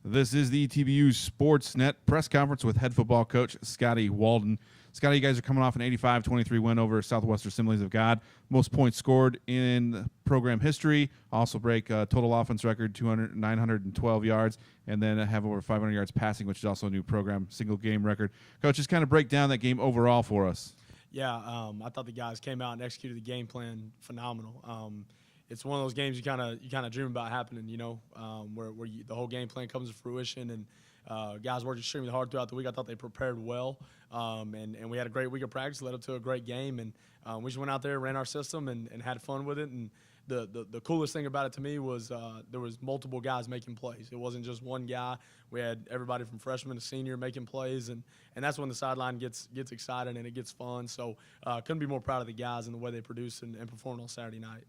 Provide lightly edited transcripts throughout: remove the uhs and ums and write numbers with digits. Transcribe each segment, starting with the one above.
This is the ETBU Sportsnet press conference with head football coach Scotty Walden. Scotty, you guys are coming off an 85-23 win over Southwest Assemblies of God. Most points scored in program history. Also break total offense record, 912 yards, and then have over 500 yards passing, which is also a new program single game record. Coach, just kind of break down that game overall for us. Yeah, I thought the guys came out and executed the game plan phenomenal. It's one of those games you kind of dream about happening, where the whole game plan comes to fruition, and guys worked extremely hard throughout the week. I thought they prepared well, and we had a great week of practice, led up to a great game, and we just went out there, ran our system, and had fun with it. And the coolest thing about it to me was there was multiple guys making plays. It wasn't just one guy. We had everybody from freshman to senior making plays, and that's when the sideline gets excited and it gets fun. So couldn't be more proud of the guys and the way they produced and performed on Saturday night.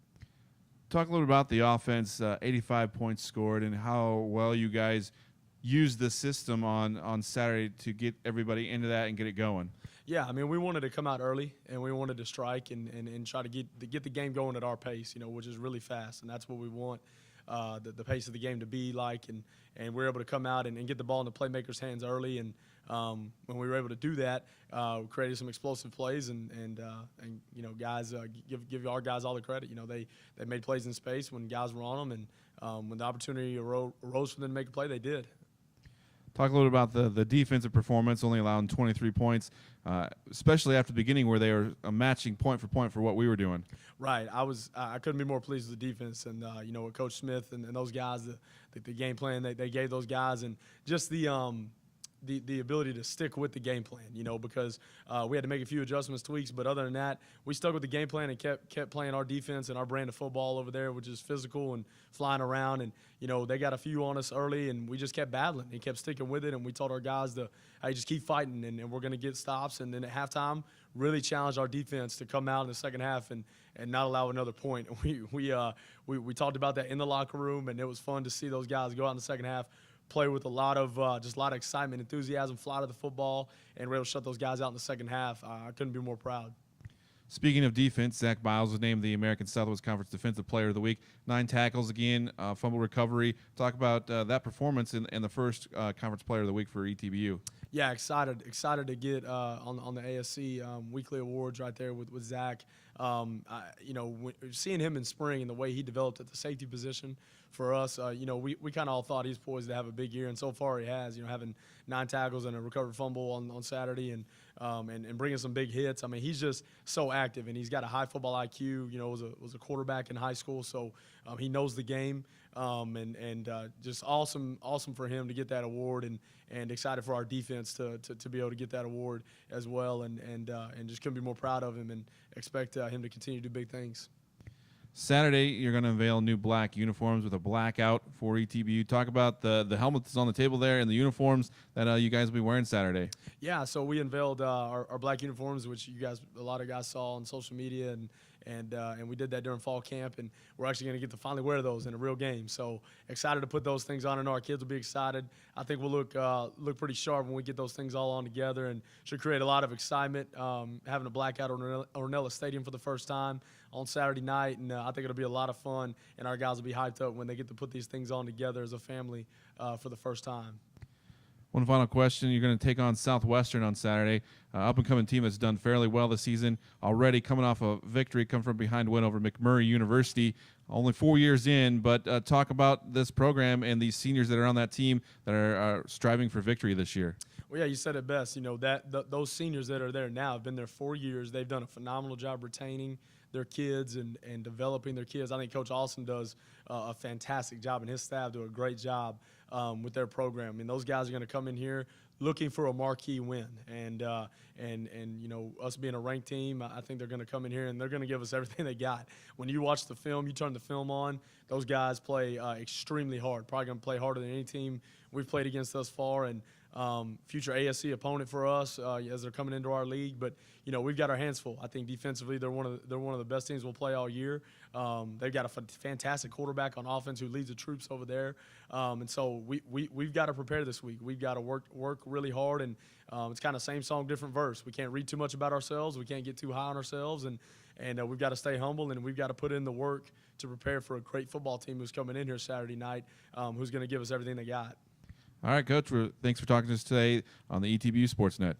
Talk a little about the offense, 85 points scored, and how well you guys used the system on Saturday to get everybody into that and get it going. Yeah, I mean, we wanted to come out early, and we wanted to strike and try to get the game going at our pace, which is really fast, and that's what we want the pace of the game to be like. And we were able to come out and get the ball in the playmakers' hands early, and when we were able to do that, we created some explosive plays, and guys give our guys all the credit. They made plays in space when guys were on them, and when the opportunity arose for them to make a play, they did. Talk a little about the defensive performance, only allowing 23 points, especially after the beginning where they were matching point for what we were doing. Right. I couldn't be more pleased with the defense, and with Coach Smith and those guys, the game plan they gave those guys, and just the ability to stick with the game plan, because we had to make a few adjustments, tweaks, but other than that, we stuck with the game plan and kept playing our defense and our brand of football over there, which is physical and flying around. And, they got a few on us early, and we just kept battling and kept sticking with it. And we told our guys to, hey, just keep fighting, and we're going to get stops. And then at halftime, really challenged our defense to come out in the second half and not allow another point. We talked about that in the locker room, and it was fun to see those guys go out in the second half, play with a lot of excitement, enthusiasm, fly to the football, and we're able to shut those guys out in the second half. I couldn't be more proud. Speaking of defense, Zach Biles was named the American Southwest Conference Defensive Player of the Week. 9 tackles again, fumble recovery. Talk about that performance in the first Conference Player of the Week for ETBU. Yeah, excited to get on the ASC weekly awards right there with Zach. Seeing him in spring and the way he developed at the safety position for us, we kind of all thought he's poised to have a big year, and so far he has. Having 9 tackles and a recovered fumble on Saturday, and bringing some big hits. I mean, he's just so active, and he's got a high football IQ. Was a quarterback in high school, so he knows the game. Just awesome for him to get that award, and excited for our defense to be able to get that award as well, and just couldn't be more proud of him, and expect him to continue to do big things. Saturday, you're going to unveil new black uniforms with a blackout for ETBU. Talk about the helmet that's on the table there and the uniforms that you guys will be wearing Saturday. Yeah, so we unveiled our black uniforms, which a lot of guys saw on social media, and we did that during fall camp, and we're actually going to get to finally wear those in a real game. So excited to put those things on, and our kids will be excited. I think we'll look pretty sharp when we get those things all on together, and should create a lot of excitement. Having a blackout at Ornella Stadium for the first time on Saturday night, and I think it'll be a lot of fun, and our guys will be hyped up when they get to put these things on together as a family for the first time. One final question. You're going to take on Southwestern on Saturday, up-and-coming team that's done fairly well this season, already coming off a victory, come from behind win over McMurray University, only 4 years in, but talk about this program and these seniors that are on that team that are striving for victory this year. Well, yeah, you said it best. Those seniors that are there now have been there 4 years. They've done a phenomenal job retaining their kids and developing their kids. I think Coach Austin does a fantastic job, and his staff do a great job with their program. I mean, those guys are going to come in here looking for a marquee win, and us being a ranked team, I think they're going to come in here and they're going to give us everything they got. When you watch the film, you turn the film on, those guys play extremely hard. Probably going to play harder than any team we've played against thus far, and future ASC opponent for us as they're coming into our league. But we've got our hands full. I think defensively they're one of the best teams we'll play all year. They've got a fantastic quarterback on offense who leads the troops over there, and so we've got to prepare this week. We've got to work really hard, and it's kind of same song, different verse. We can't read too much about ourselves. We can't get too high on ourselves, and we've got to stay humble, and we've got to put in the work to prepare for a great football team who's coming in here Saturday night, who's going to give us everything they got. All right, Coach. Thanks for talking to us today on the ETBU Sportsnet.